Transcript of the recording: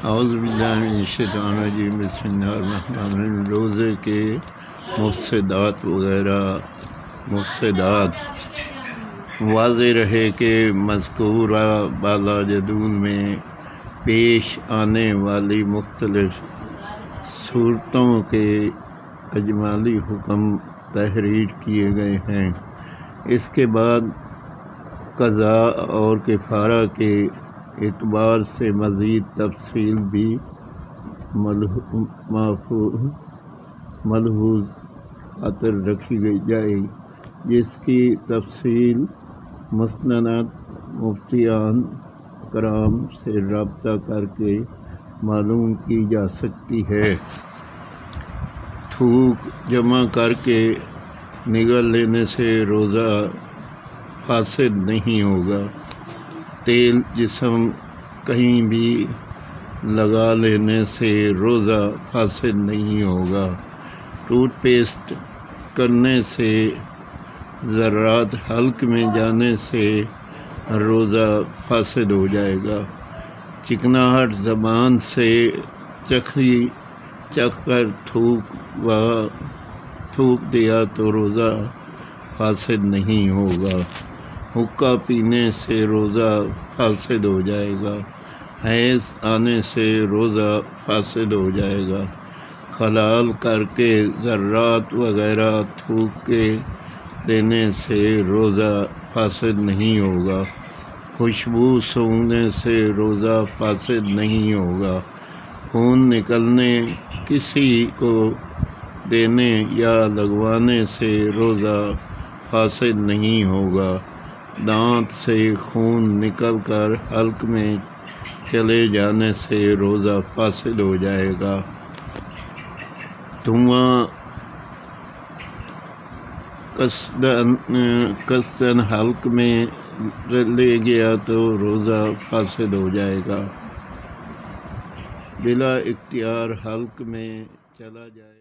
اعوذ باللہ من الشیطان الرجیم، بسم اللہ الرحمن الرحیم۔ روزے کے مفسدات وغیرہ واضح رہے کہ مذکورہ بالا جدول میں پیش آنے والی مختلف صورتوں کے اجمالی حکم تحریر کیے گئے ہیں۔ اس کے بعد قضاء اور کفارہ کے اعتبار سے مزید تفصیل بھی ملحوظ خاطر رکھی جائے، جس کی تفصیل مستند مفتیان کرام سے رابطہ کر کے معلوم کی جا سکتی ہے۔ تھوک جمع کر کے نگل لینے سے روزہ فاسد نہیں ہوگا۔ تیل جسم کہیں بھی لگا لینے سے روزہ فاسد نہیں ہوگا۔ ٹوتھ پیسٹ کرنے سے، ذرات حلق میں جانے سے روزہ فاسد ہو جائے گا۔ چکناہٹ زبان سے چکھ کر تھوک دیا تو روزہ فاسد نہیں ہوگا۔ حقہ پینے سے روزہ فاسد ہو جائے گا۔ حیض آنے سے روزہ فاسد ہو جائے گا۔ خلال کر کے ذرات وغیرہ تھوک کے دینے سے روزہ فاسد نہیں ہوگا۔ خوشبو سونگھنے سے روزہ فاسد نہیں ہوگا۔ خون نکلنے کسی کو دینے یا لگوانے سے روزہ فاسد نہیں ہوگا۔ دانت سے خون نکل کر حلق میں چلے جانے سے روزہ فاسد ہو جائے گا۔ دھواں قصداً حلق میں لے گیا تو روزہ فاسد ہو جائے گا۔ بلا اختیار حلق میں چلا جائے